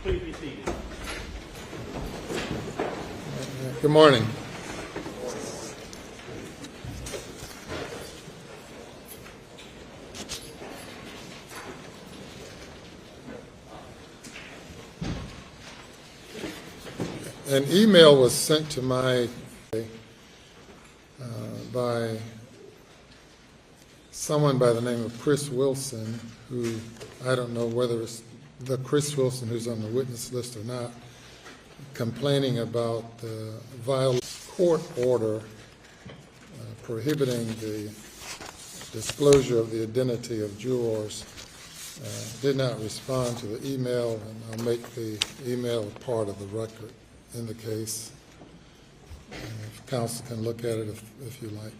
Please be seated. Good morning. An email was sent to my by someone by the name of Chris Wilson, who I don't know whether it's the Chris Wilson who's on the witness list or not, complaining about the violation court order prohibiting the disclosure of the identity of jurors. Did not respond to the email, and I'll make the email a part of the record in the case. If counsel can look at it if you like.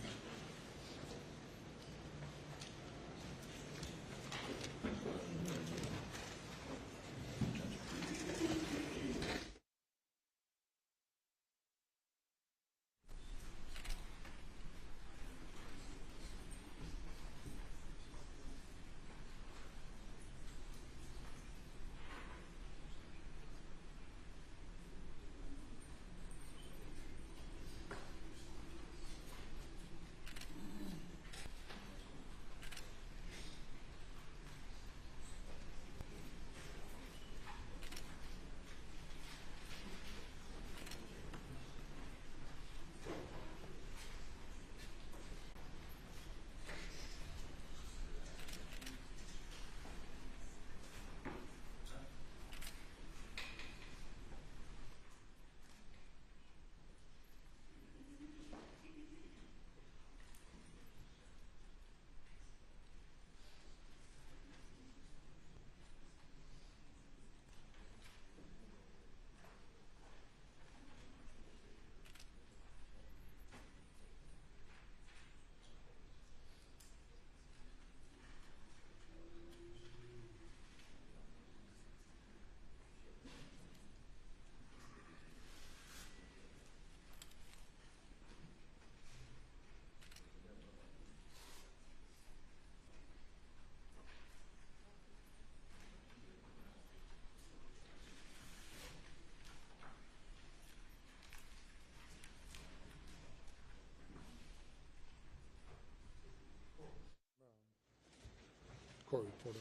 Court reporter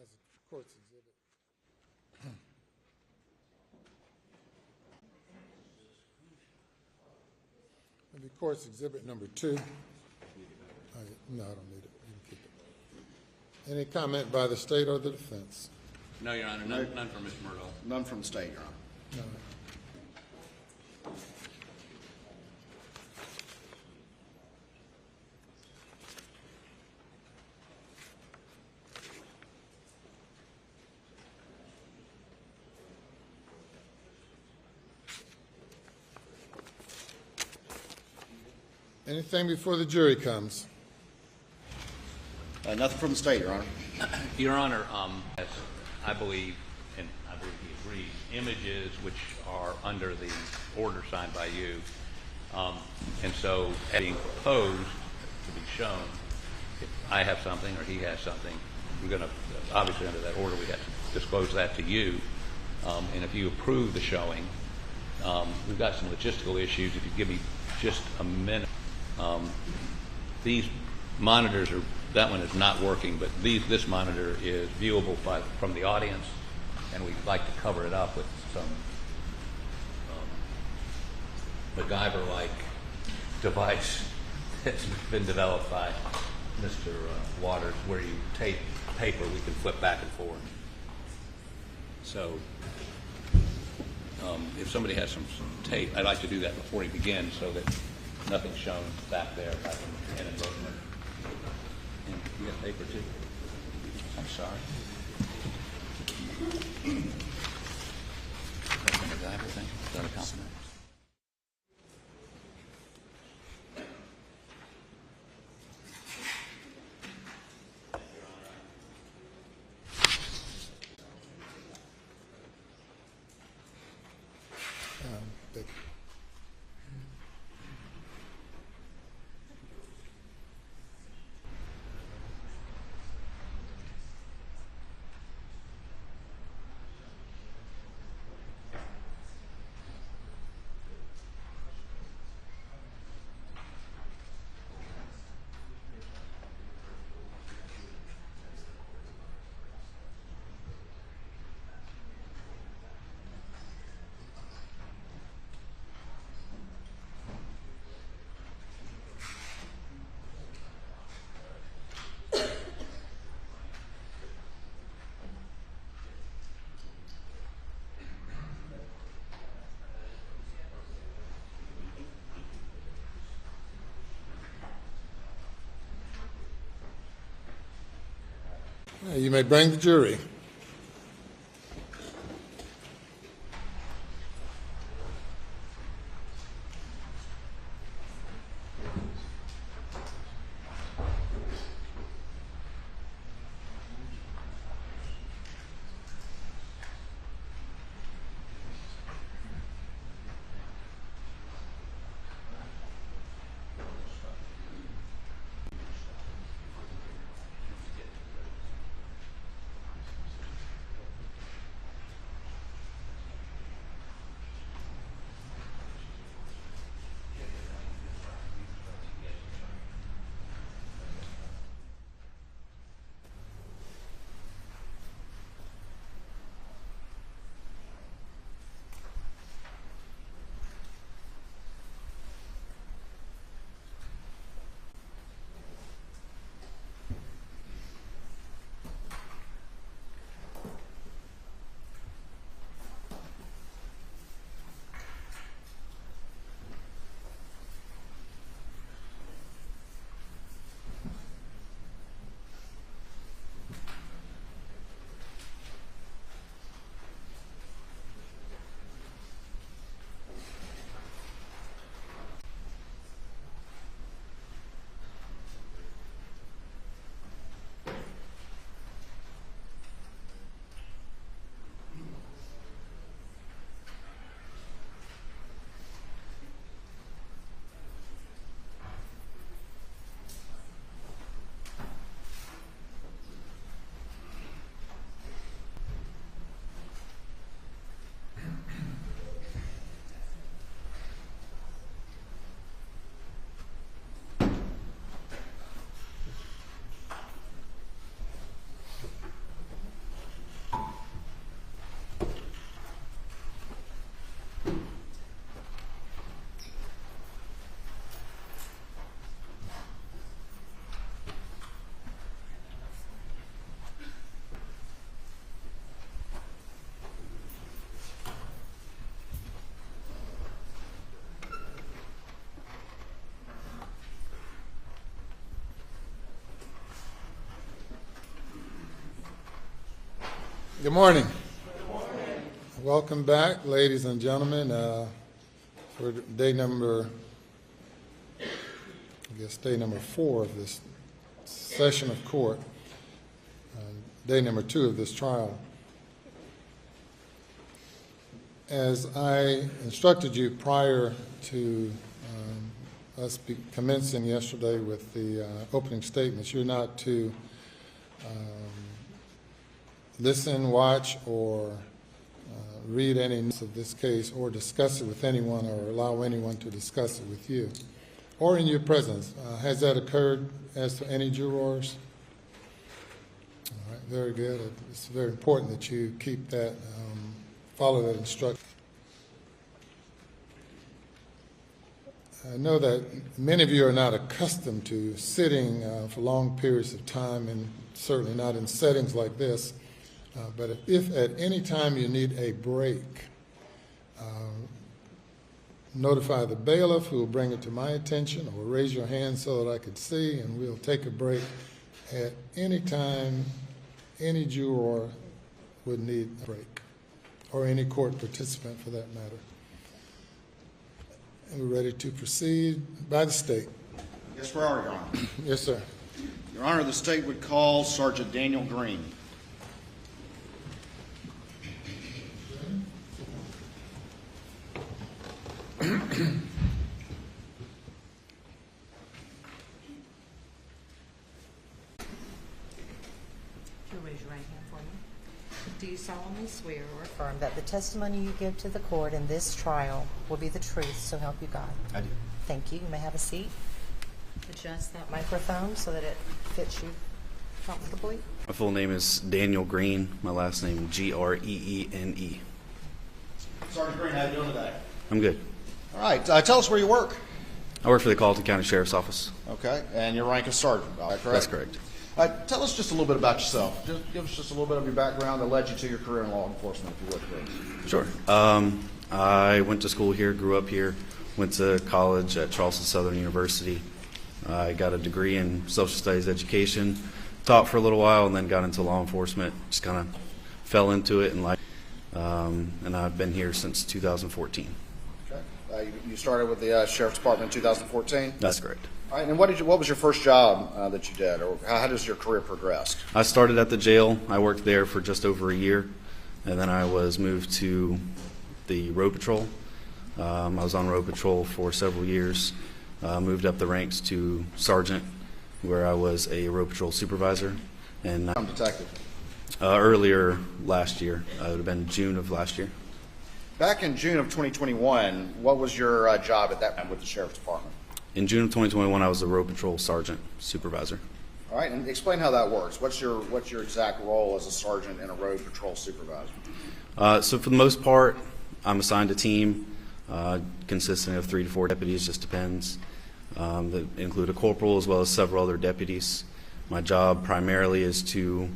as a court's exhibit. Maybe court's exhibit number 2. No, I don't need it. You can keep it. Any comment by the state or the defense? No, Your Honor. None from Mr. Murdaugh. None from the state, Your Honor. No. Anything before the jury comes? Nothing from the state, Your Honor. Your Honor, as I believe, and I believe he agrees, images which are under the order signed by you, and so being proposed to be shown, if I have something or he has something, we're going to, obviously under that order, we have to disclose that to you, and if you approve the showing, we've got some logistical issues. If you give me just a minute. These monitors are, that one is not working, but this monitor is viewable from the audience, and we'd like to cover it up with some MacGyver-like device that's been developed by Mr. Waters, where you tape paper, we can flip back and forth. So if somebody has some tape, I'd like to do that before he begins so that nothing's shown back there by inadvertently. And you got paper too? I'm sorry. That's the MacGyver thing? Is that a compliment? Thank you. You may bring the jury. Good morning. Welcome back, ladies and gentlemen, for day number 4 of this session of court, day number 2 of this trial. As I instructed you prior to us commencing yesterday with the opening statements, you're not to listen, watch, or read any news of this case or discuss it with anyone or allow anyone to discuss it with you or in your presence. Has that occurred as to any jurors? All right, very good. It's very important that you keep that, follow that instruction. I know that many of you are not accustomed to sitting for long periods of time, and certainly not in settings like this. But if at any time you need a break, notify the bailiff, who will bring it to my attention, or raise your hand so that I could see, and we'll take a break at any time any juror would need a break, or any court participant for that matter. And we're ready to proceed by the state. Yes, we are, Your Honor. Yes, sir. Your Honor, the state would call Sergeant Daniel Green. Raise your right hand for me. Do you solemnly swear or affirm that the testimony you give to the court in this trial will be the truth, so help you God? I do. Thank you. You may have a seat. Adjust that microphone so that it fits you comfortably. My full name is Daniel Green. My last name Greene. Sergeant Green, how are you doing today? I'm good. All right. Tell us where you work. I work for the Colleton County Sheriff's Office. Okay. And your rank is sergeant, is that correct? That's correct. Tell us just a little bit about yourself. Just give us just a little bit of your background that led you to your career in law enforcement, if you would, please. Sure. I went to school here, grew up here, went to college at Charleston Southern University. I got a degree in social studies education, taught for a little while and then got into law enforcement. Just kind of fell into it and I've been here since 2014. Okay. You started with the Sheriff's Department in 2014? That's correct. All right, and what was your first job that you did, or how does your career progress? I started at the jail. I worked there for just over a year, and then I was moved to the road patrol. I was on road patrol for several years, moved up the ranks to sergeant, where I was a road patrol supervisor. And I'm detective. Earlier last year, it would have been June of last year. Back in June of 2021, what was your job at that time with the Sheriff's Department? In June of 2021, I was a road patrol sergeant supervisor. All right, and explain how that works. What's your exact role as a sergeant and a road patrol supervisor? So for the most part, I'm assigned a team consisting of 3 to 4 deputies, just depends. That include a corporal as well as several other deputies. My job primarily is to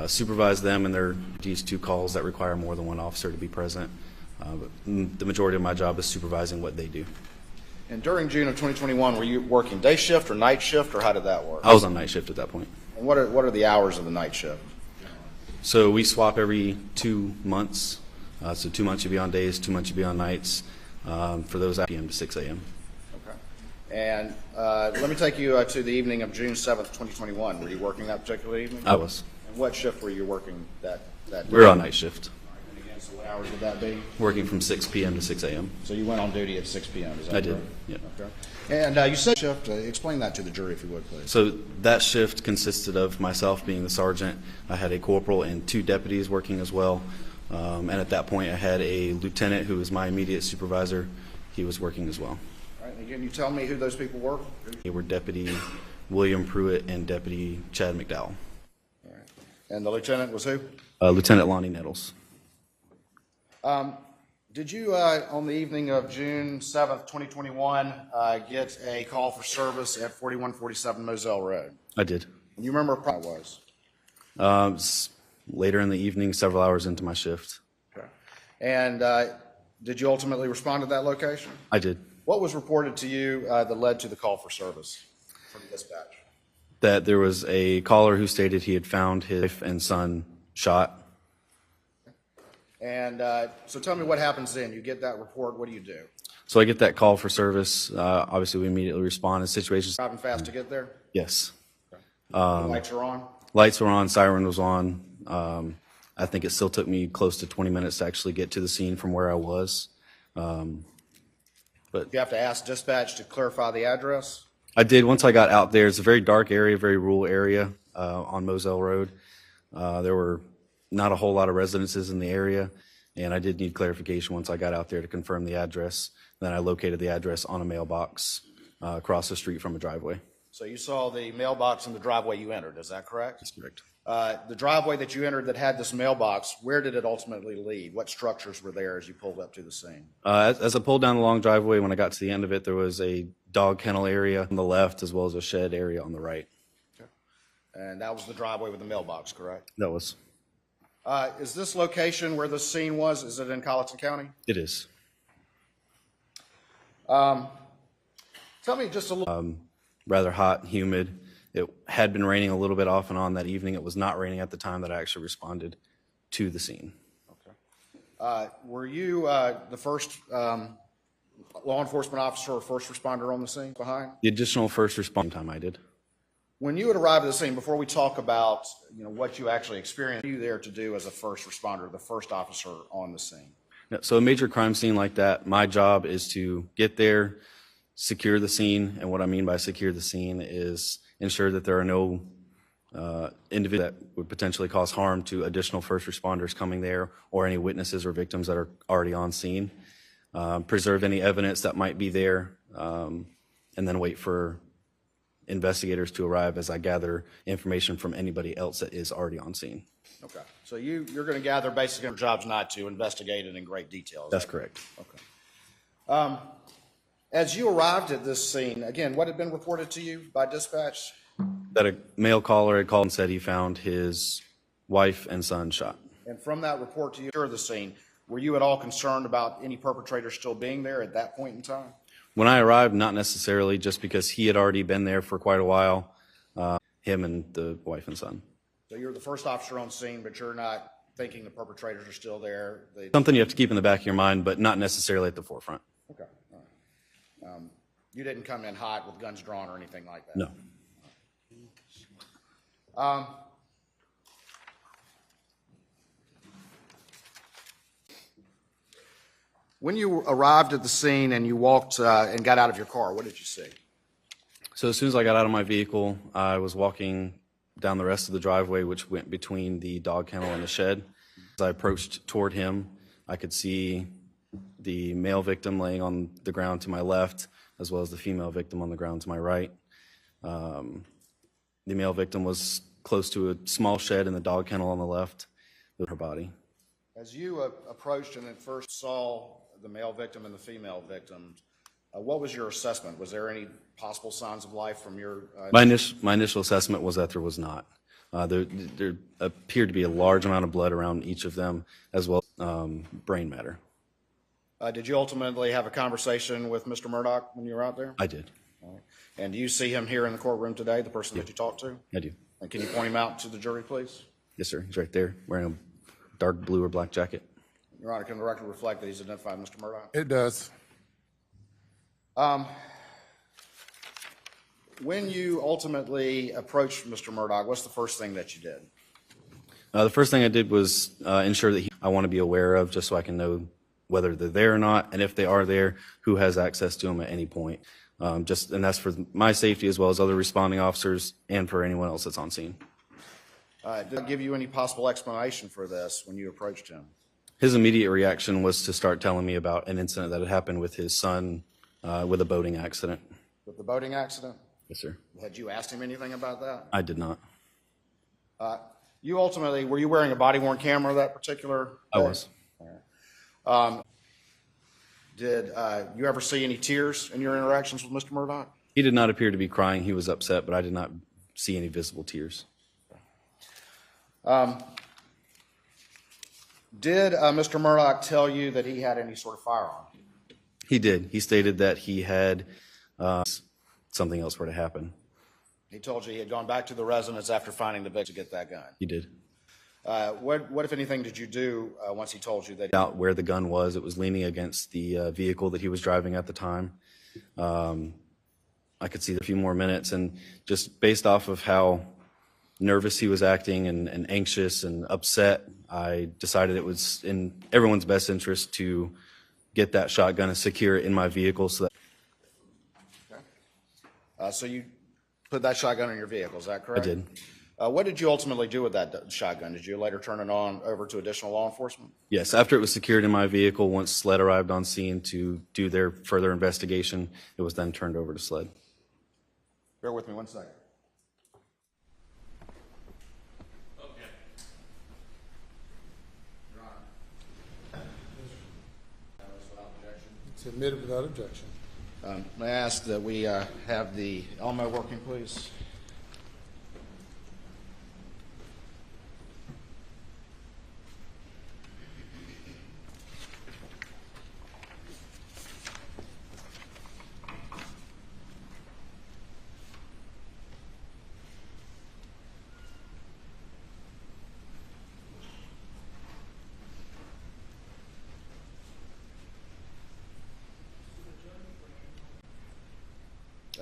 supervise them and their duties to calls that require more than one officer to be present. But the majority of my job is supervising what they do. And during June of 2021, were you working day shift or night shift, or how did that work? I was on night shift at that point. And what are the hours of the night shift? So we swap every 2 months. So 2 months you'll be on days, 2 months you'll be on nights. For those p.m. to 6 a.m. Okay. And let me take you to the evening of June 7th, 2021. Were you working that particular evening? I was. And what shift were you working that day? We were on night shift, And again, so what hours would that be? working from 6 p.m. to 6 a.m. So you went on duty at 6 p.m., is that I did, correct? yeah. Okay. And you said shift, explain that to the jury if you would, please. So that shift consisted of myself being the sergeant. I had a corporal and 2 deputies working as well. And at that point, I had a lieutenant who was my immediate supervisor. He was working as well. All right, and can you tell me who those people were? They were Deputy William Pruitt and Deputy Chad McDowell. All right. And the lieutenant was who? Lieutenant Lonnie Nettles. Did you, on the evening of June 7th, 2021, get a call for service at 4147 Moselle Road? I did. And you remember what it was? Later in the evening, several hours into my shift. Okay. And did you ultimately respond to that location? I did. What was reported to you that led to the call for service from dispatch? That there was a caller who stated he had found his wife and son shot. And so tell me what happens then. You get that report, what do you do? So I get that call for service. Obviously, we immediately respond in situations. Driving fast to get there? Yes. The lights are on? Lights were on, siren was on. I think it still took me close to 20 minutes to actually get to the scene from where I was. You have to ask dispatch to clarify the address? I did. Once I got out there, it's a very dark area, very rural area on Moselle Road. There were not a whole lot of residences in the area, and I did need clarification once I got out there to confirm the address. Then I located the address on a mailbox across the street from a driveway. So you saw the mailbox in the driveway you entered, is that correct? That's correct. The driveway that you entered that had this mailbox, where did it ultimately lead? What structures were there as you pulled up to the scene? As I pulled down the long driveway, when I got to the end of it, there was a dog kennel area on the left as well as a shed area on the right. Okay. And that was the driveway with the mailbox, correct? That was. Is this location where the scene was, is it in Colleton County? It is. Tell me just a little. Rather hot, humid. It had been raining a little bit off and on that evening. It was not raining at the time that I actually responded to the scene. Okay. Were you the first law enforcement officer or first responder on the scene behind? The additional first responder time I did. When you would arrive at the scene, before we talk about what you actually experienced, what were you there to do as a first responder, the first officer on the scene? So a major crime scene like that, my job is to get there, secure the scene, and what I mean by secure the scene is ensure that there are no individuals that would potentially cause harm to additional first responders coming there or any witnesses or victims that are already on scene. Preserve any evidence that might be there, and then wait for investigators to arrive as I gather information from anybody else that is already on scene. Okay. So you're going to gather basically your job's not to investigate it in great detail. That's correct. Okay. As you arrived at this scene, again, what had been reported to you by dispatch? That a male caller had called and said he found his wife and son shot. And from that report to you of the scene, were you at all concerned about any perpetrator still being there at that point in time? When I arrived, not necessarily, just because he had already been there for quite a while. him and the wife and son. So you're the first officer on scene, but you're not thinking the perpetrators are still there? Something you have to keep in the back of your mind, but not necessarily at the forefront. Okay. All right. You didn't come in hot with guns drawn or anything like that? No. When you arrived at the scene and you walked and got out of your car, what did you see? So as soon as I got out of my vehicle, I was walking down the rest of the driveway, which went between the dog kennel and the shed. As I approached toward him, I could see the male victim laying on the ground to my left, as well as the female victim on the ground to my right. The male victim was close to a small shed in the dog kennel on the left with her body. As you approached and at first saw the male victim and the female victim, what was your assessment? Was there any possible signs of life from your... My initial assessment was that there was not. There appeared to be a large amount of blood around each of them, as well as brain matter. Did you ultimately have a conversation with Mr. Murdaugh when you were out there? I did. All right. And do you see him here in the courtroom today, the person that you talked to? I do. And can you point him out to the jury, please? Yes, sir. He's right there, wearing a dark blue or black jacket. Your Honor, can the record reflect that he's identified Mr. Murdaugh? It does. When you ultimately approached Mr. Murdaugh, what's the first thing that you did? The first thing I did was ensure that I want to be aware of, just so I can know whether they're there or not, and if they are there, who has access to them at any point. And that's for my safety as well as other responding officers and for anyone else that's on scene. Did it give you any possible explanation for this when you approached him? His immediate reaction was to start telling me about an incident that had happened with his son with a boating accident. With the boating accident? Yes, sir. Had you asked him anything about that? I did not. You ultimately, were you wearing a body-worn camera that particular day? I was. Did you ever see any tears in your interactions with Mr. Murdaugh? He did not appear to be crying. He was upset, but I did not see any visible tears. Did Mr. Murdaugh tell you that he had any sort of firearm? He did. He stated that he had something else were to happen. He told you he had gone back to the residence after finding the victim to get that gun. He did. What, if anything, did you do once he told you that? Out where the gun was, it was leaning against the vehicle that he was driving at the time. I could see a few more minutes, and just based off of how nervous he was acting and anxious and upset, I decided it was in everyone's best interest to get that shotgun and secure it in my vehicle. So that So you put that shotgun in your vehicle, is that correct? I did. What did you ultimately do with that shotgun? Did you later turn it over to additional law enforcement? Yes, after it was secured in my vehicle, once SLED arrived on scene to do their further investigation, it was then turned over to SLED. Bear with me 1 second. It's admitted without objection. May I ask that we have the Elmo working, please?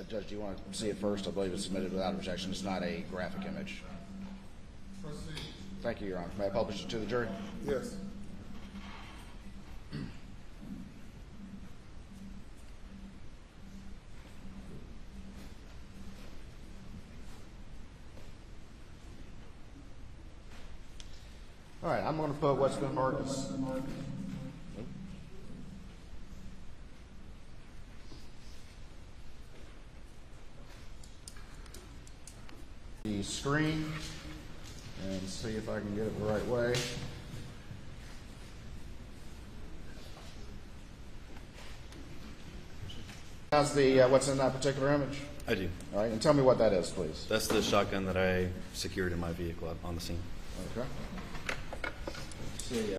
Judge, do you want to see it first? I believe it's submitted without objection. It's not a graphic image. Proceed. Thank you, Your Honor. May I publish it to the jury? Yes. All right, I'm going to put what's been marked as the screen and see if I can get it the right way. How's the what's in that particular image? I do. All right, and tell me what that is, please. That's the shotgun that I secured in my vehicle on the scene. Okay. Let's see.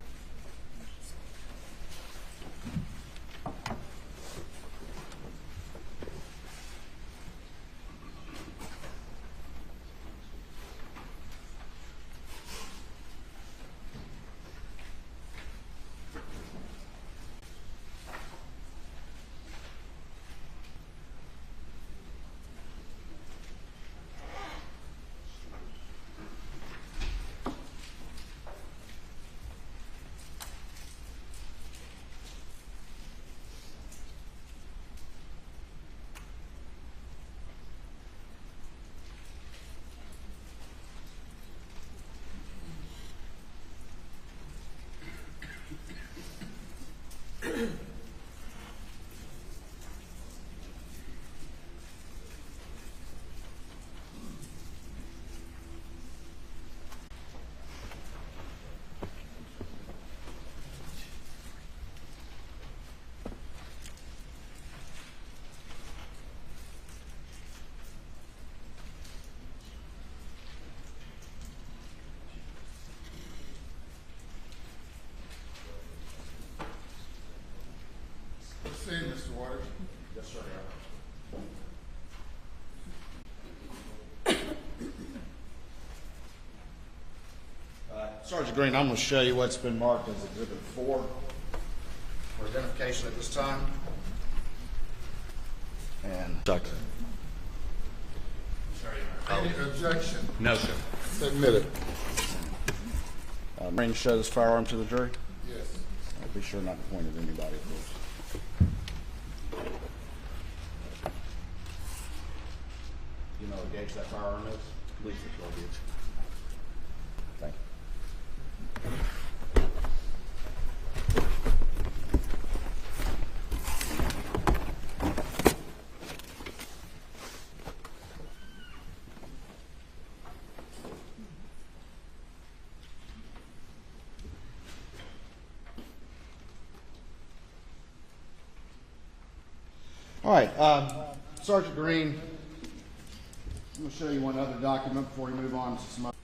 Sergeant Green, I'm going to show you what's been marked as Exhibit 4 for identification at this time. And Shocked. Any objection? No, sir. Admitted. Green, show this firearm to the jury. Yes. Be sure not to point at anybody, of course. You know what gauge that firearm is? At least it's 12 gauge. Thank you. All right, Sergeant Green, I'm going to show you one other document before we move on to some other.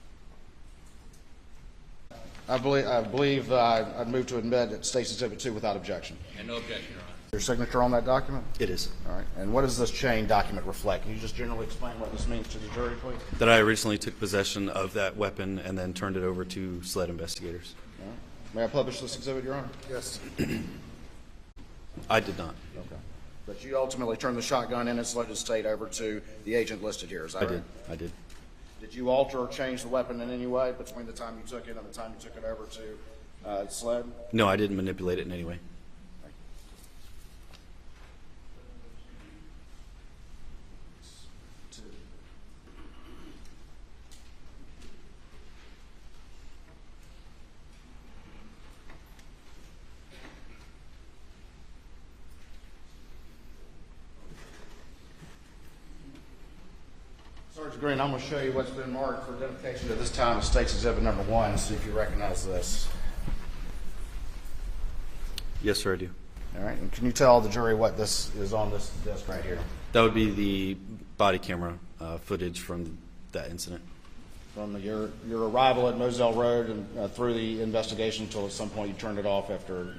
I believe I'd move to admit it states Exhibit 2 without objection. And no objection, Your Honor. Your signature on that document? It is. All right, and what does this chain document reflect? Can you just generally explain what this means to the jury, please? That I originally took possession of that weapon and then turned it over to SLED investigators. All right. May I publish this exhibit, Your Honor? Yes. I did not. Okay. But you ultimately turned the shotgun in its loaded state over to the agent listed here, is that I right? did. I did. Did you alter or change the weapon in any way between the time you took it and the time you took it over to SLED? No, I didn't manipulate it in any way. Sergeant Green, I'm going to show you what's been marked for identification at this time as State's Exhibit Number 1, see if you recognize this. Yes, sir, I do. All right, and can you tell the jury what this is on this disc right here? That would be the body camera footage from that incident. From your arrival at Moselle Road and through the investigation until at some point you turned it off after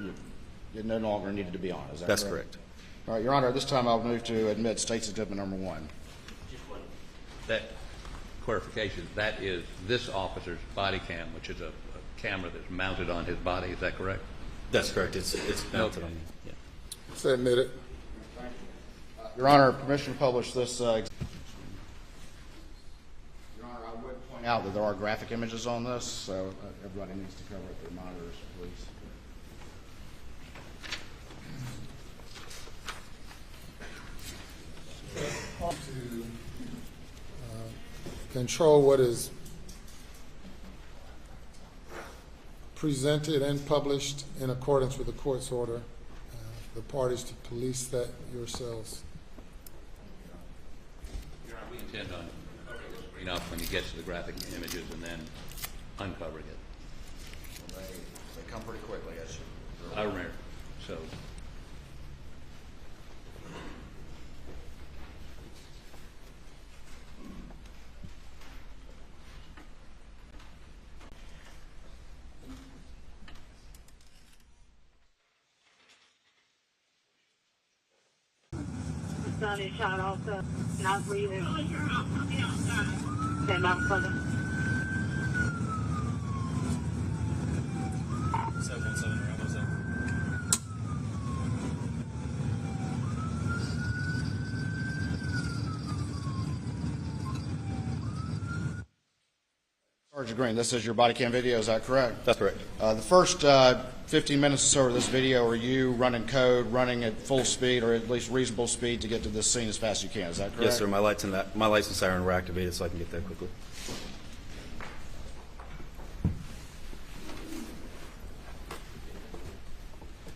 it no longer needed to be on, is that That's correct? correct. All right, Your Honor, at this time I'll move to admit State's Exhibit Number 1. That clarification, that is this officer's body cam, which is a camera that's mounted on his body. Is that correct? That's correct. It's mounted Okay. on me. Yeah. It's admitted. Your Honor, permission to publish this. Your Honor, I would point out that there are graphic images on this, so everybody needs to cover up their monitors, please. To control what is presented and published in accordance with the court's order. The parties to police that yourselves. Your Honor, we intend on covering the screen up when he gets to the graphic images and then uncovering it. Well, they come pretty quickly, as you. I remember. So, Son is shot also, not breathing. Stand by for the. 717 around those up. Sergeant Green, this is your body cam video, is that correct? That's correct. The first 15 minutes or so of this video are you running code, running at full speed or at least reasonable speed to get to this scene as fast as you can, is that correct? Yes, sir. My lights and siren were activated, so I can get there quickly.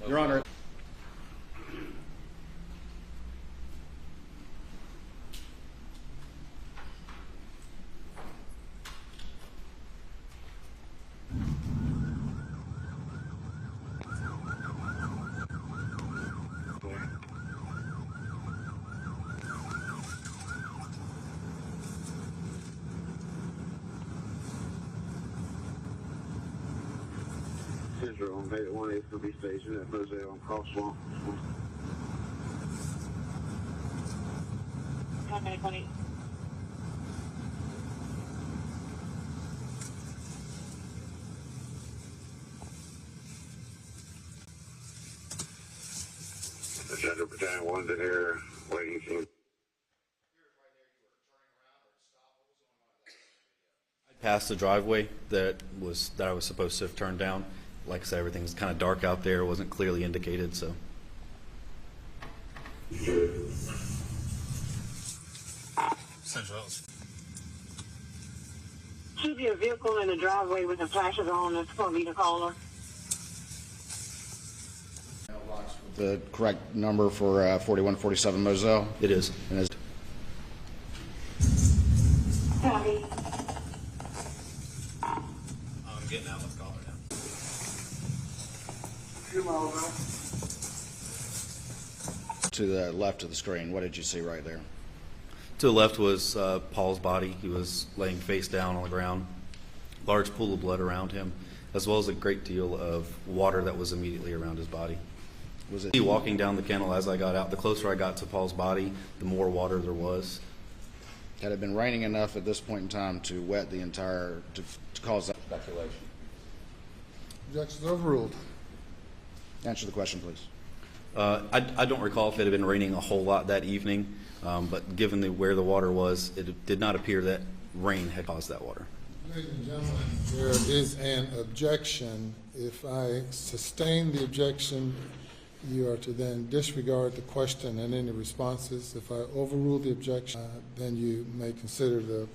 Your Honor. Central on 818 will be stationed at Moselle on Cross Swamp. Okay, 20. Center Battalion 1 to here, waiting for Past the driveway that I was supposed to have turned down. Like I said, everything's kind of dark out there. It wasn't clearly indicated, so. Central House. Keep your vehicle in the driveway with the flashes on. That's going to be the caller. The correct number for 4147 Moselle? It is. And is Copy. I'm getting out. Let's call her now. to the left of the screen. What did you see right there? To the left was Paul's body. He was laying face down on the ground. Large pool of blood around him, as well as a great deal of water that was immediately around his body. Was it Walking down the kennel as I got out, the closer I got to Paul's body, the more water there was. Had it been raining enough at this point in time to wet the entire, to cause that speculation? Objection overruled. Answer the question, please. I don't recall if it had been raining a whole lot that evening, but given where the water was, it did not appear that rain had caused that water. Ladies and gentlemen, there is an objection. If I sustain the objection, you are to then disregard the question and any responses. If I overrule the objection, then you may consider the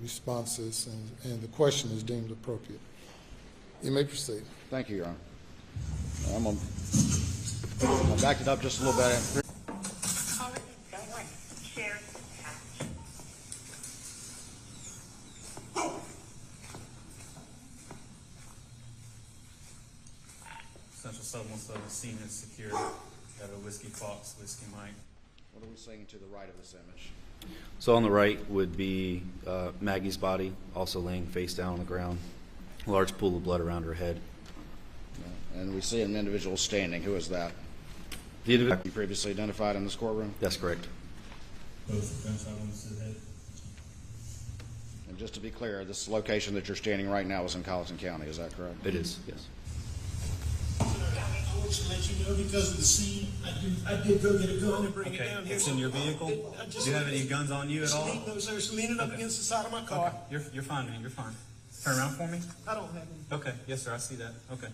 responses, and the question is deemed appropriate. You may proceed. Thank you, Your Honor. I'm going to back it up just a little bit. Central 717 scene is secured. Got a Whiskey Fox, Whiskey Mike. What are we seeing to the right of this image? So on the right would be Maggie's body, also laying face down on the ground. A large pool of blood around her head. And we see an individual standing. Who is that? The individual. You previously identified in this courtroom? That's correct. Both gunshot wounds to the head. And just to be clear, this location that you're standing right now is in Colleton County. Is that correct? It is, yes. I want to let you know, because of the scene, I did go get a gun and bring it Okay, down here. it's in your vehicle? Do you have any guns on you at all? No, sir. It's leaning up Okay. against the side of my car. Okay, you're fine, man. You're fine. Turn around for me. I don't have any. Okay, yes, sir. I see that. Okay.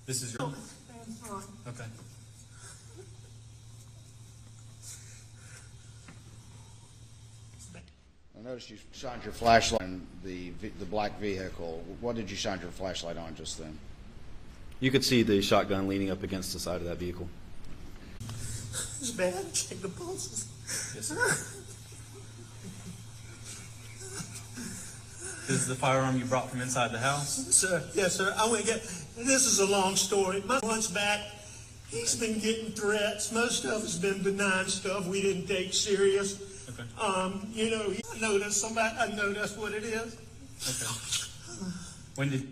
This is your. Okay. I noticed you shined your flashlight on the black vehicle. What did you shine your flashlight on just then? You could see the shotgun leaning up against the side of that vehicle. It's bad. Check the pulses. Yes, sir. This is the firearm you brought from inside the house? Sir, yes, sir. I went and get. This is a long story. Months back, he's been getting threats. Most of it's been benign stuff we didn't take serious. Okay. You know, I know that's what it is. Okay. When did.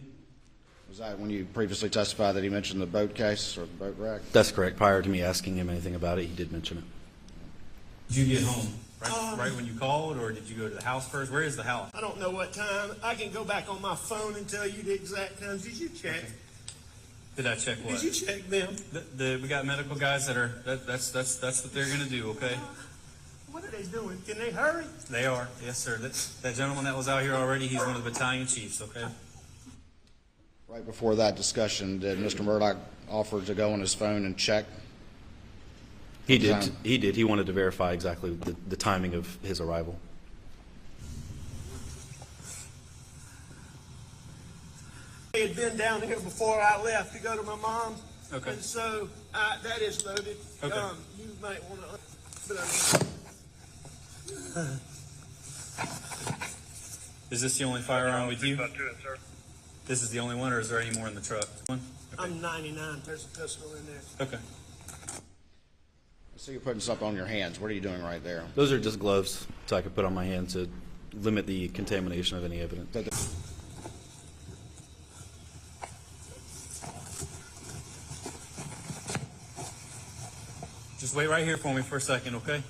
Was that when you previously testified that he mentioned the boat case or the boat wreck? That's correct. Prior to me asking him anything about it, he did mention it. Did you get home? Right when you called, or did you go to the house first? Where is the house? I don't know what time. I can go back on my phone and tell you the exact times. Did you check? Okay. Did I check what? Did you check them? We got medical guys that are. That's what they're gonna do. Okay. What are they doing? Can they hurry? They are. Yes, sir. That gentleman that was out here already. He's one of the battalion chiefs. Okay. Right before that discussion, did Mr. Murdaugh offer to go on his phone and check? He did. Time. He did. He wanted to verify exactly the timing of his arrival. They had been down here before I left to go to my mom's. Okay. And so that is loaded. Okay. You might want to. Is this the only firearm with you? This is the only one, or is there any more in the truck? One. Okay. I'm 99. There's a pistol in there. Okay. So you're putting something on your hands. What are you doing right there? Those are just gloves, so I could put on my hand to limit the contamination of any evidence. Just wait right here for me for a second, okay?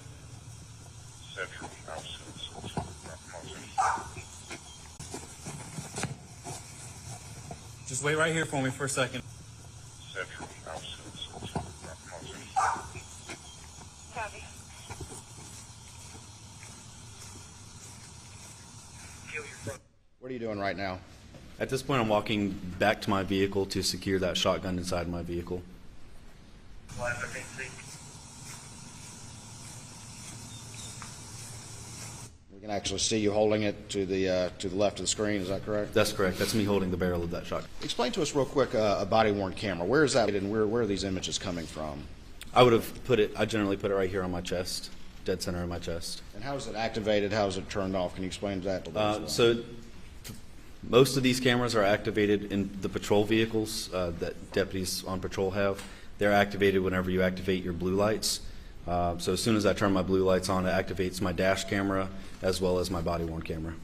Just wait right here for me for a second. What are you doing right now? At this point, I'm walking back to my vehicle to secure that shotgun inside my vehicle. We can actually see you holding it to the left of the screen. Is that correct? That's correct. That's me holding the barrel of that shotgun. Explain to us real quick a body-worn camera. Where is that, and where are these images coming from? I generally put it right here on my chest, dead center of my chest. And how is it activated? How is it turned off? Can you explain that? Most of these cameras are activated in the patrol vehicles that deputies on patrol have. They're activated whenever you activate your blue lights. So as soon as I turn my blue lights on, it activates my dash camera as well as my body-worn camera.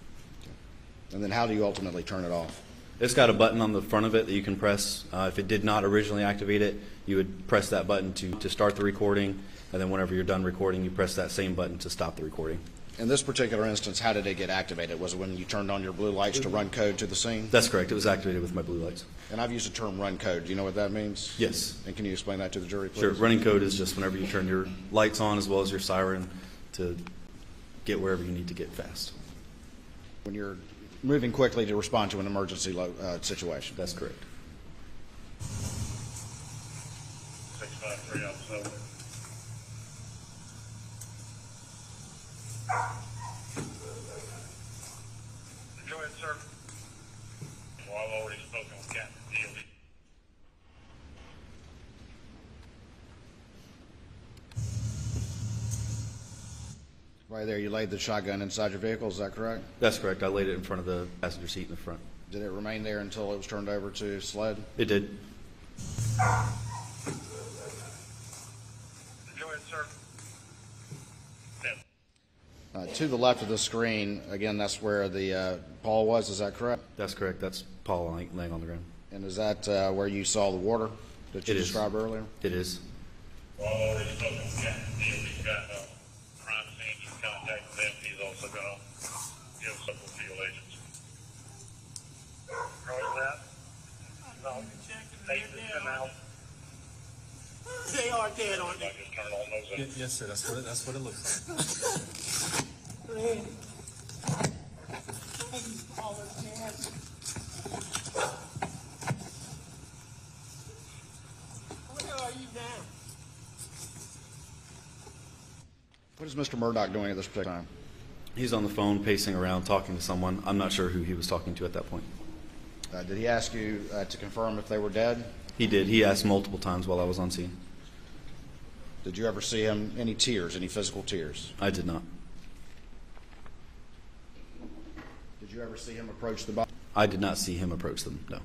And then how do you ultimately turn it off? It's got a button on the front of it that you can press. If it did not originally activate it, you would press that button to start the recording, and then whenever you're done recording, you press that same button to stop the recording. In this particular instance, how did it get activated? Was it when you turned on your blue lights to run code to the scene? That's correct. It was activated with my blue lights. And I've used the term run code. Do you know what that means? Yes. And can you explain that to the jury, please? Sure. Running code is just whenever you turn your lights on as well as your siren to get wherever you need to get fast. When you're moving quickly to respond to an emergency situation. That's correct. 653 out 7. Go ahead, sir. Well, I've already spoken with Captain Dealey. Right there, you laid the shotgun inside your vehicle, is that correct? That's correct. I laid it in front of the passenger seat in the front. Did it remain there until it was turned over to SLED? It did. Go ahead, sir. To the left of the screen, again, that's where the Paul was, is that correct? That's correct. That's Paul laying on the ground. And is that where you saw the water that you It is. described earlier? It is. Well, I've already spoken with Captain Dealey. He's got crime scene in contact with them. He's also going to give several field agents. Roger that. No, they just come out. They are dead, aren't I they? just turn on those. Yes, sir. That's what it looks like. All those dead. Where are you now? What is Mr. Murdaugh doing at this particular time? He's on the phone pacing around talking to someone. I'm not sure who he was talking to at that point. Did he ask you to confirm if they were dead? He did. He asked multiple times while I was on scene. Did you ever see him, any tears, any physical tears? I did not. Did you ever see him approach the body? I did not see him approach them, no.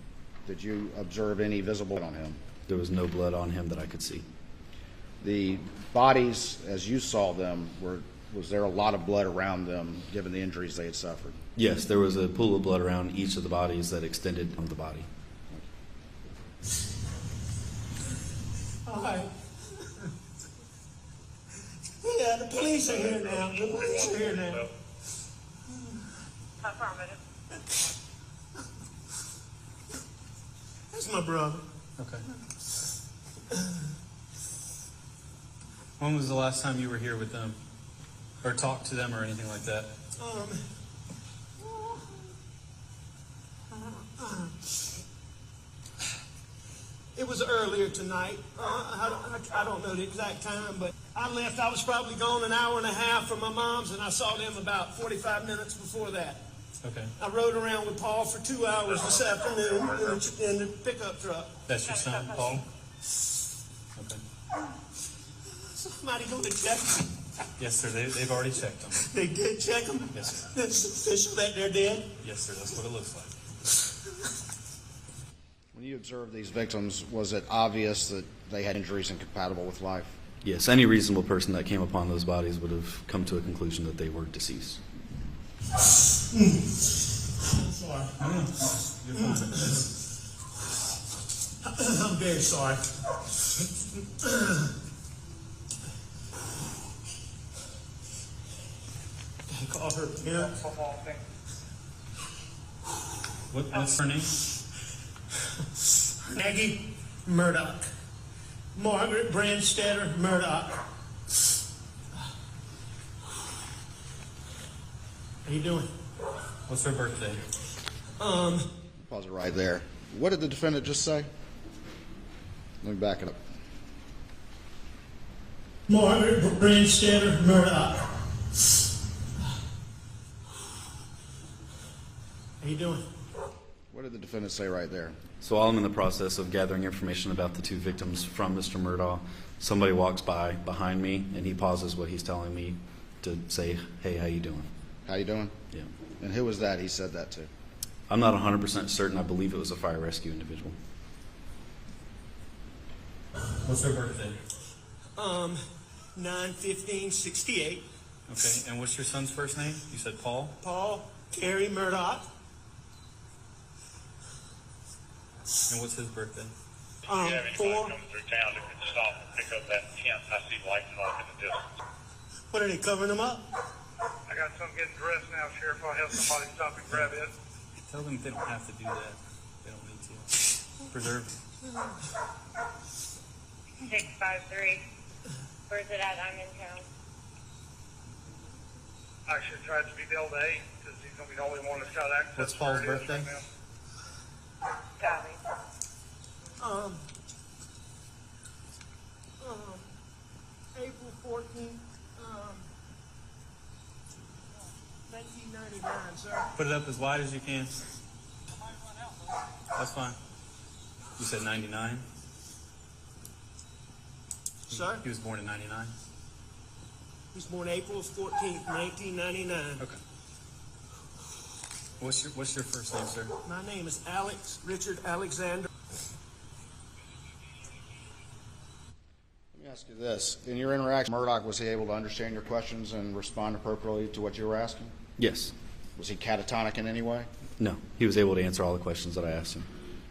Did you observe any visible blood on him? There was no blood on him that I could see. The bodies, as you saw them, was there a lot of blood around them, given the injuries they had suffered? Yes, there was a pool of blood around each of the bodies that extended on the body. All right. Yeah, the police are here now. The police are here now. Affirmative. That's my brother. Okay. When was the last time you were here with them? Or talked to them or anything like that? It was earlier tonight. I don't know the exact time, but I left. I was probably gone an hour and a half from my mom's, and I saw them about 45 minutes before that. Okay. I rode around with Paul for 2 hours this afternoon in the pickup truck. That's your son, Paul? Okay. Somebody going to check him. Yes, sir. They've already checked them. They did check him? Yes, sir. It's official that they're dead? Yes, sir. That's what it looks like. When you observed these victims, was it obvious that they had injuries incompatible with life? Yes, any reasonable person that came upon those bodies would have come to a conclusion that they were deceased. I'm sorry. I'm very sorry. I call her. Yeah. What's her name? Maggie Murdaugh. Margaret Brandstetter Murdaugh. How you doing? What's her birthday? Pause it right there. What did the defendant just say? Let me back it up. Margaret Branstetter Murdaugh. How you doing? What did the defendant say right there? So while I'm in the process of gathering information about the two victims from Mr. Murdaugh, somebody walks by behind me, and he pauses what he's telling me to say, "Hey, how you doing?" How you doing? Yeah. And who was that he said that to? I'm not 100% certain. I believe it was a fire rescue individual. What's her birthday? 9/15/68. Okay, and what's your son's first name? You said Paul? Paul Terry Murdaugh. And what's his birthday? If you have anybody 4. coming through town that could stop and pick up that tent, I see lights off in the distance. What are they covering them up? I got some getting dressed now, Sheriff. I'll have somebody stop and grab it. Tell them they don't have to do that. They don't need to. Preserve it. 653. Where's it at? I'm in town. I should try to be Delta 8 because he's going to be the only one that's got access. What's to Paul's where it is birthday? right now. Copy. April 14th, 1999, sir. Put it up as wide as you can. That's fine. You said 99? Sir? He was born in 99? He was born April 14th, 1999. Okay. What's your first name, sir? My name is Alex Richard Alexander. Let me ask you this. In your interaction with Murdaugh, was he able to understand your questions and respond appropriately to what you were asking? Yes. Was he catatonic in any way? No. He was able to answer all the questions that I asked him.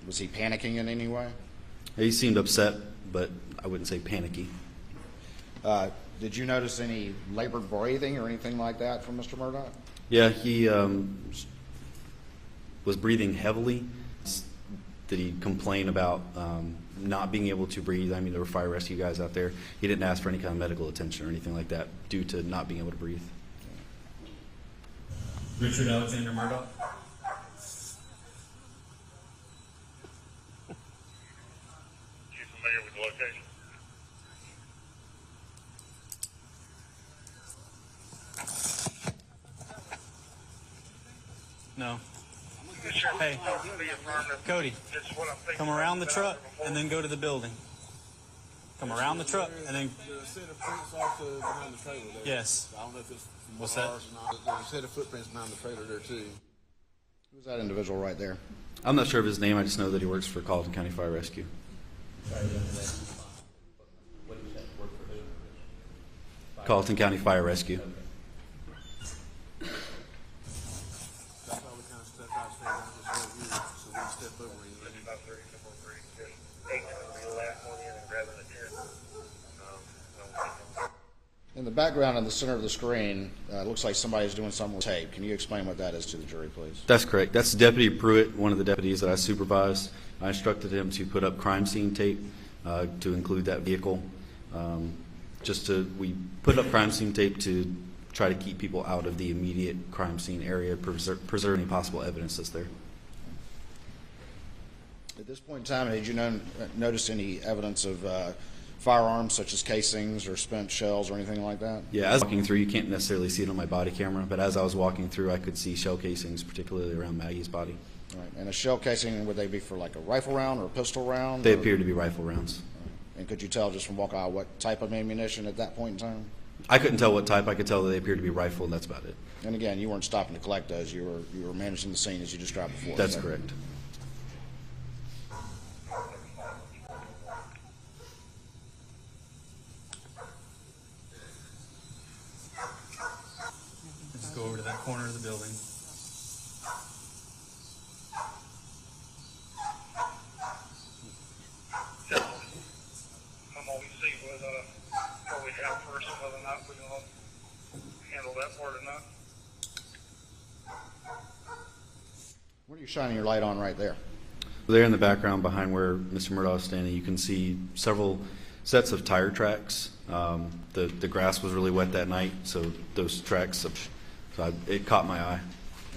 Was he panicking in any way? He seemed upset, but I wouldn't say panicky. Did you notice any labored breathing or anything like that from Mr. Murdaugh? Yeah, he was breathing heavily. Did he complain about not being able to breathe? I mean, there were fire rescue guys out there. He didn't ask for any kind of medical attention or anything like that due to not being able to breathe. Richard Alexander Murdaugh? You familiar with the location? No. Yes, sir. Hey, Cody, This is what I'm thinking. come around the truck and then go to the building. Come around the truck and then. The set of prints off behind the trailer there. Yes. I don't know if it's from What's that? ours or not. There's a set of footprints behind the trailer there too. Who's that individual right there? I'm not sure of his name. I just know that he works for Colleton County Fire Rescue. Colleton County Fire Rescue. That's all the kind of stuff I say around this whole year, so we can step over anything. 8 is going to be the last one in and grabbing the tent. In the background in the center of the screen, it looks like somebody's doing something with tape. Can you explain what that is to the jury, please? That's correct. That's Deputy Pruitt, one of the deputies that I supervised. I instructed him to put up crime scene tape to include that vehicle. We put up crime scene tape to try to keep people out of the immediate crime scene area, preserve any possible evidence that's there. At this point in time, did you notice any evidence of firearms such as casings or spent shells or anything like that? Yeah, as I was walking through, you can't necessarily see it on my body camera, but as I was walking through, I could see shell casings, particularly around Maggie's body. All right. And a shell casing, would they be for like a rifle round or a pistol round? They or- appear to be rifle rounds. And could you tell just from walking out what type of ammunition at that point in time? I couldn't tell what type. I could tell that they appeared to be rifle, and that's about it. And again, you weren't stopping to collect those. You were managing the scene as you described before. That's so- correct. Just go over to that corner of the building. I'm going to see what we have first and whether or not we're going to handle that part or not. What are you shining your light on right there? There in the background behind where Mr. Murdaugh is standing, you can see several sets of tire tracks. The grass was really wet that night, so those tracks, it caught my eye.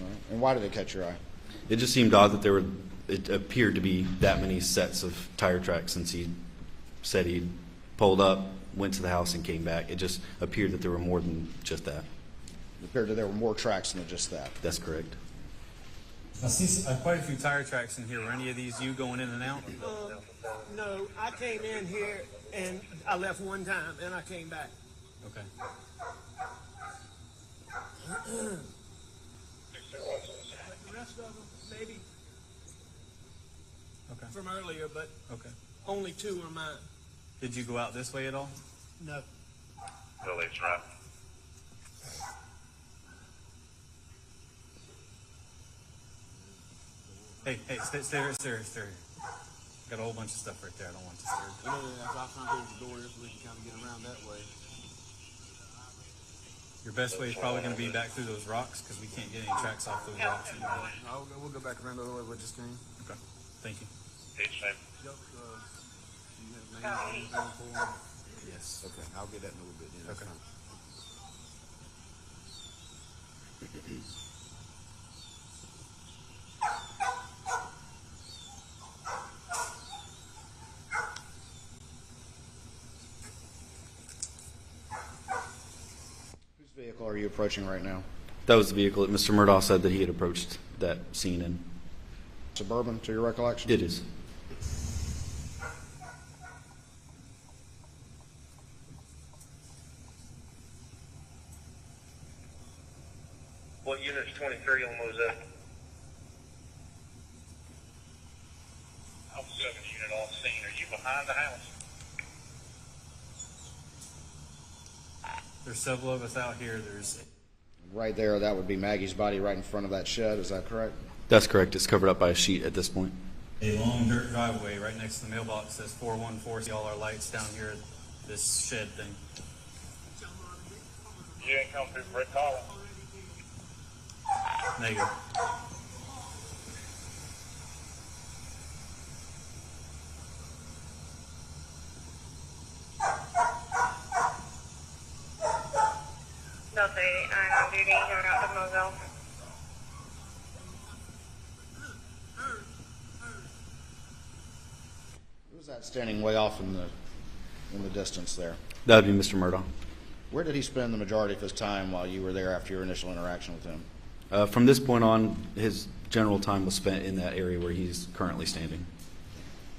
All right. And why did it catch your eye? It just seemed odd that it appeared to be that many sets of tire tracks since he said he pulled up, went to the house, and came back. It just appeared that there were more than just that. It appeared that there were more tracks than just that. That's correct. I see quite a few tire tracks in here. Were any of these you going in and out? No, I came in here and I left one time and I came back. Okay. The rest of them, maybe Okay. from earlier, but Okay. only 2 are mine. Did you go out this way at all? No. Billy's right. Hey, stay. Got a whole bunch of stuff right there. I don't want disturbed. Yeah, that's why I'm trying to go to the door there so we can kind of get around that way. Your best way is probably going to be back through those rocks because we can't get any tracks off those rocks anymore. We'll go back around the other way we just came. Okay. Thank you. Each name. Yup, do you have names or anything for them? Yes. Okay, I'll get that in a little bit then. That's Okay. fine. Whose vehicle are you approaching right now? That was the vehicle that Mr. Murdaugh said that he had approached that scene in. Suburban, to your recollection? It is. What unit's 23 on Mosaic? I'm 7 unit on scene. Are you behind the house? There's several of us out here. There's Right there, that would be Maggie's body right in front of that shed, is that correct? That's correct. It's covered up by a sheet at this point. a long dirt driveway right next to the mailbox. Says 414. See all our lights down here at this shed thing. You ain't come through Brick Hollow. Negative. Delta 89 on duty, going out to Moselle. Who's that standing way off in the distance there? That would be Mr. Murdaugh. Where did he spend the majority of his time while you were there after your initial interaction with him? From this point on, his general time was spent in that area where he's currently standing.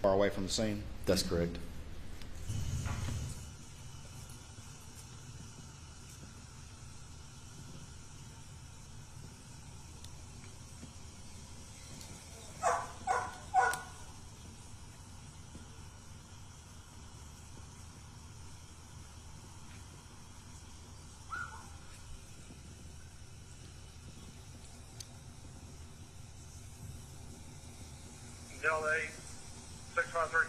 Far away from the scene? That's correct. Delta 8, 653.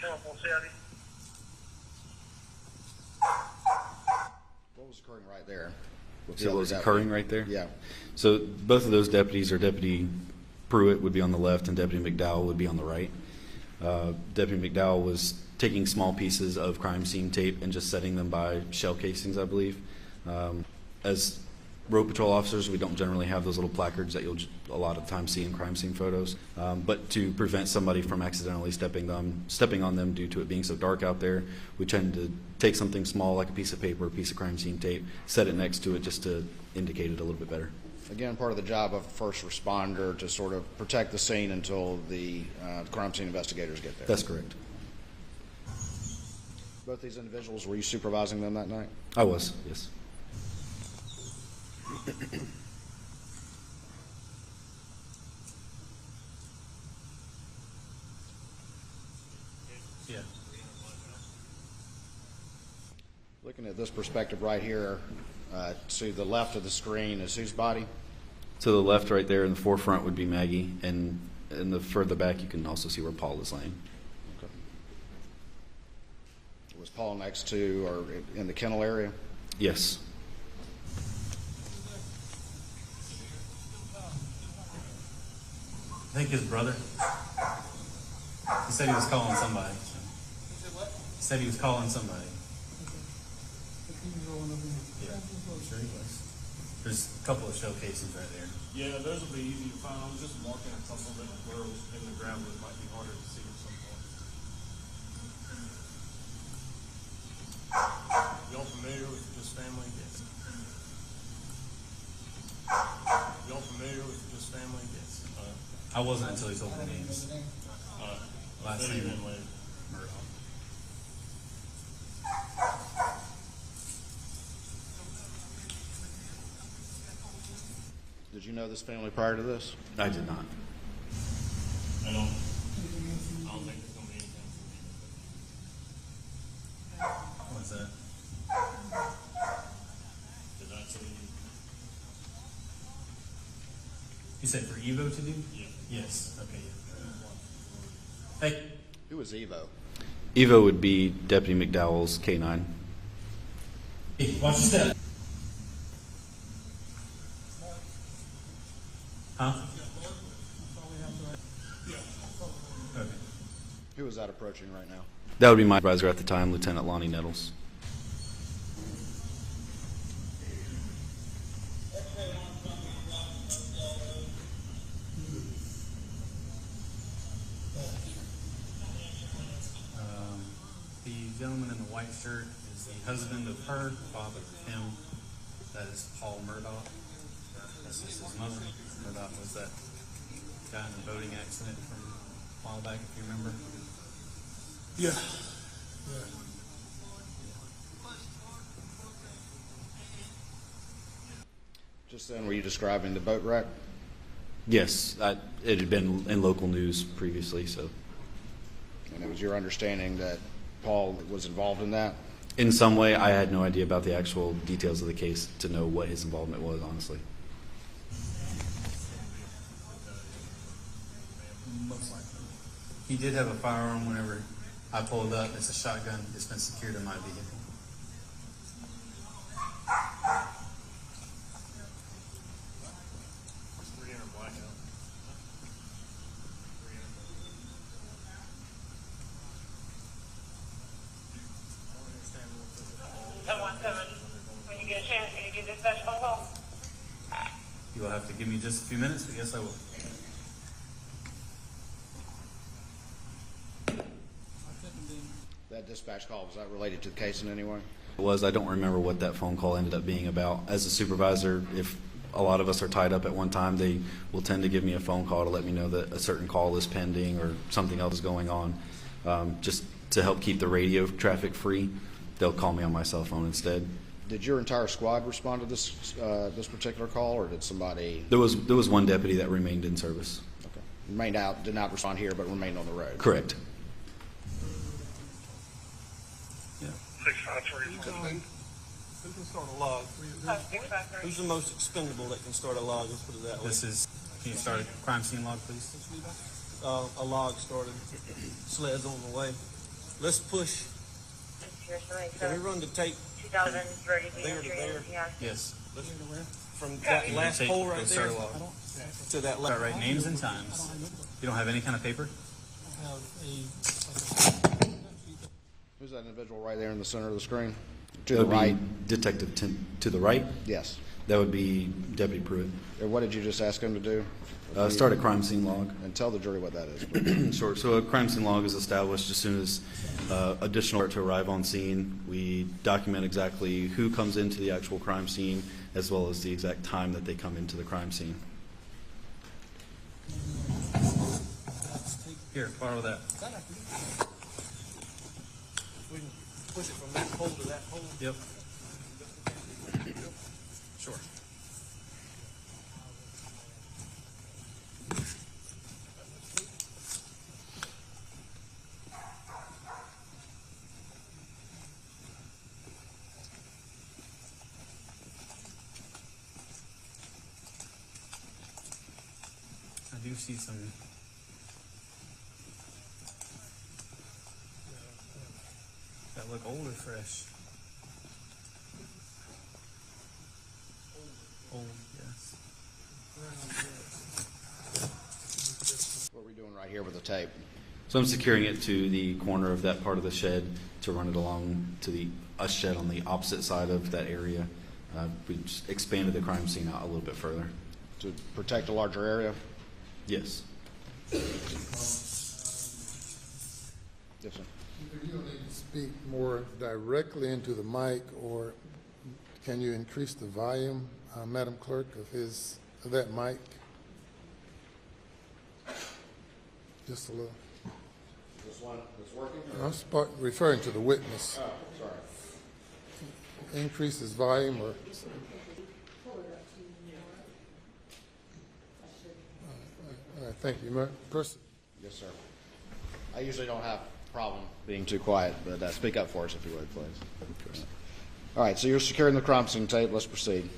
Telephone Saudi. What was occurring right there? with So the what other was deputy? occurring right there? Yeah. So both of those deputies, or Deputy Pruitt would be on the left and Deputy McDowell would be on the right. Deputy McDowell was taking small pieces of crime scene tape and just setting them by shell casings, I believe. As road patrol officers, we don't generally have those little placards that you'll a lot of times see in crime scene photos. But to prevent somebody from accidentally stepping on them due to it being so dark out there, we tend to take something small like a piece of paper, a piece of crime scene tape, set it next to it just to indicate it a little bit better. Again, part of the job of a first responder to sort of protect the scene until the crime scene investigators get there. That's correct. Both these individuals, were you supervising them that night? I was, yes. Yeah. Looking at this perspective right here, to the left of the screen is whose body? To the left right there in the forefront would be Maggie, and in the further back you can also see where Paul is laying. Okay. Was Paul next to or in the kennel area? Yes. I think his brother. He said he was calling somebody. He said what? He said he was calling somebody. sure he was. There's a couple of shell casings right there. Yeah, those will be easy to find. I was just marking a couple that were in the gravel. It might be harder to see at some point. Y'all familiar with this family? Yes. Y'all familiar with this family? Yes. I wasn't until he told me names. Last Fill you name in later. Murdaugh. Did you know this family prior to this? I did not. I don't think there's gonna be anything. What's that? Did I tell you? You said for Evo to do? Yeah. Yes. Okay. Yeah. Hey. Who was Evo? Evo would be Deputy McDowell's K-9. Hey, watch your step. Huh? Okay. Who is that approaching right now? That would be my advisor at the time, Lieutenant Lonnie Nettles. The gentleman in the white shirt is the husband of her, father of him. That is Paul Murdaugh. This is his mother. Murdaugh was that guy in the boating accident from a while back, if you remember. Yeah. Just then, were you describing the boat wreck? Yes, it had been in local news previously, so. And it was your understanding that Paul was involved in that? In some way, I had no idea about the actual details of the case to know what his involvement was, honestly. Most likely. He did have a firearm whenever I pulled up. It's a shotgun. It's been secured in my vehicle. When you get a chance, can you give dispatch a phone call? You will have to give me just a few minutes, but yes, I will. That dispatch call, was that related to the case in any way? I don't remember what that phone call ended up being about. As a supervisor, if a lot of us are tied up at one time, they will tend to give me a phone call to let me know that a certain call is pending or something else is going on. Just to help keep the radio traffic free, they'll call me on my cell phone instead. Did your entire squad respond to this this particular call, or did somebody? There was one deputy that remained in service. Okay. Remained out, did not respond here, but remained on the road. Correct. Yeah. 653. Who can start a log? Who's the most expendable that can start a log? Let's put it that way. Can you start a crime scene log, please? A log started. Sled's on the way. Let's push. Can we run the tape 2030 there to there? Yes. From that last Take- pole go right start there a log. to that Start last. right names and times. You don't have any kind of paper? Who's that individual right there in the center of the screen? To That the would be right? Detective to the right. Yes. That would be Deputy Pruitt. What did you just ask him to do? Start a crime scene log. And tell the jury what that is. Sure. So a crime scene log is established as soon as additional to arrive on scene. We document exactly who comes into the actual crime scene, as well as the exact time that they come into the crime scene. Here, borrow that. We can push it from that pole to that pole. Yep. Sure. I do see some. That look old or fresh? Old, yes. What are we doing right here with the tape? So I'm securing it to the corner of that part of the shed to run it along to a shed on the opposite side of that area. We just expanded the crime scene out a little bit further. To protect a larger area? Yes. Yes, sir. You don't need to speak more directly into the mic, or can you increase the volume, Madam Clerk, of that mic? Just a little. This one is working? I'm referring to the witness. Oh, sorry. Increase his volume, or all right, thank you. Yes, sir. I usually don't have a problem being too quiet, but speak up for us if you would, please. All right, so you're securing the crime scene tape. Let's proceed.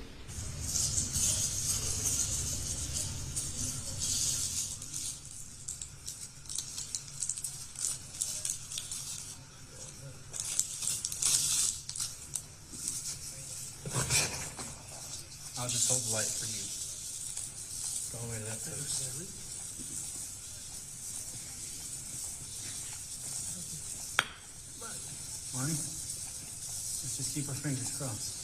I'll just hold the light for you. Go all the way to that post. Marty, let's just keep our fingers crossed.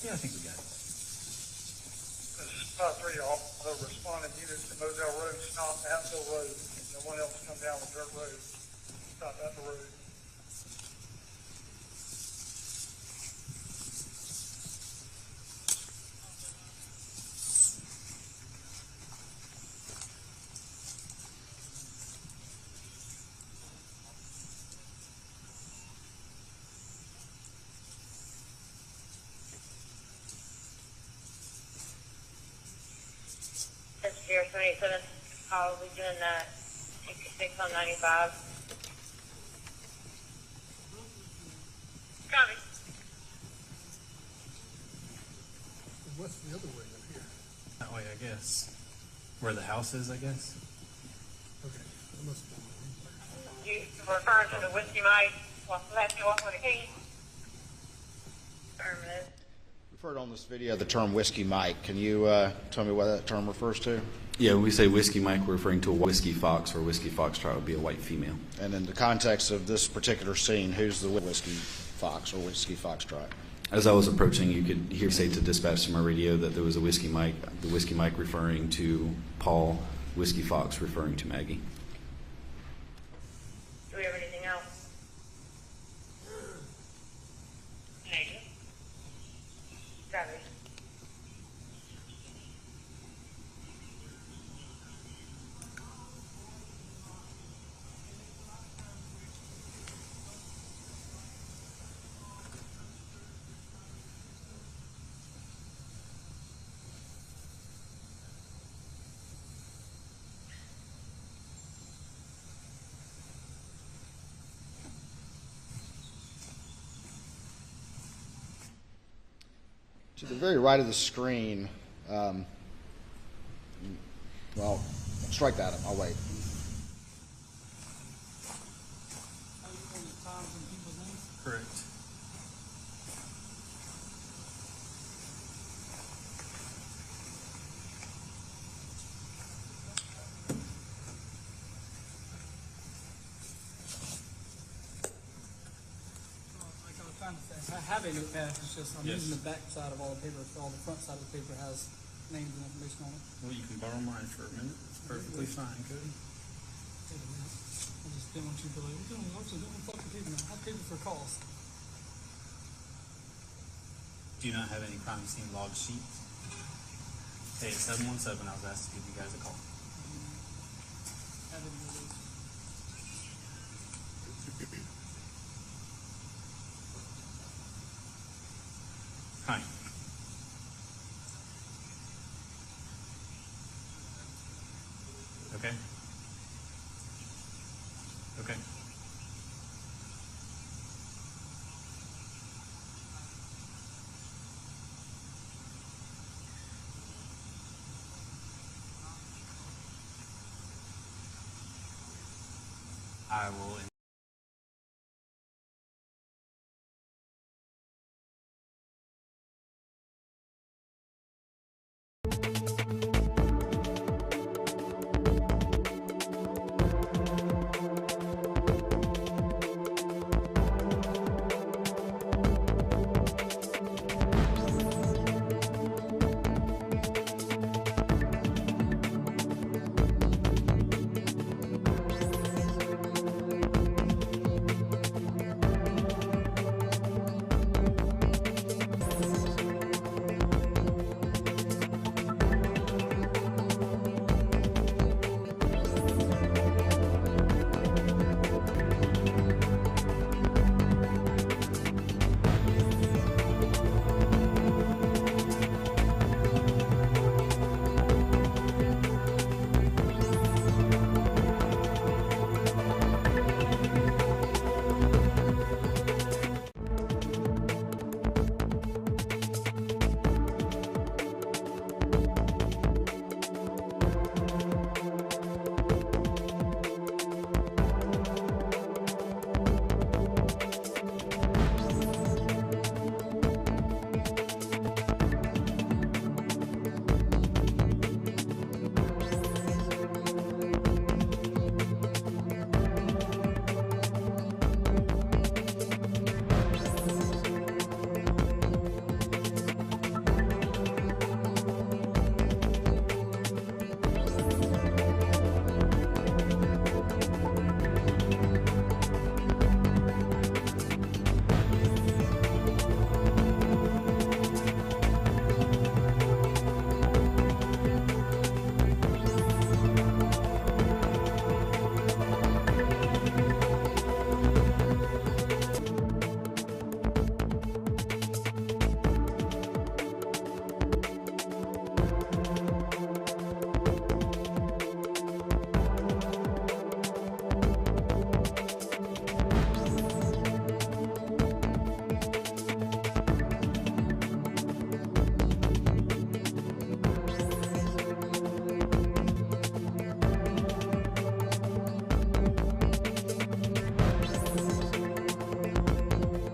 Yeah, I think we got it. This is 5-3, all the responding units to Moselle Road stopped at the road. No one else come down the dirt road. Stop at the road. That's 077, probably doing that 66 on 95. Copy. What's the other way up here? That way, I guess. Where the house is, I guess. Okay, that must be. You referring to the Whiskey Mike, left you off with a key? Affirmative. We've heard on this video the term Whiskey Mike. Can you tell me what that term refers to? Yeah, when we say Whiskey Mike, we're referring to a Whiskey Fox, or Whiskey Foxtrot would be a white female. And in the context of this particular scene, who's the Whiskey Fox or Whiskey Foxtrot? As I was approaching, you could hear say to dispatch to my radio that there was a Whiskey Mike, the Whiskey Mike referring to Paul, Whiskey Fox referring to Maggie. Do we have anything else? Negative. Copy. To the very right of the screen, well, strike that. I'll wait. Correct. I have a notepad, it's just I'm Yes. using the back side of all the paper, so all the front side of the paper has names and information on it. Well, you can borrow mine for a minute. It's perfectly fine, Cody. Wait a minute. I just didn't want you to be like, we're doing officer, don't fucking paper now. I have paper for calls. Do you not have any crime scene log sheet? Hey, it's 717. I was asked to give you guys a call. Have it in the Hi. Okay. Okay. I will.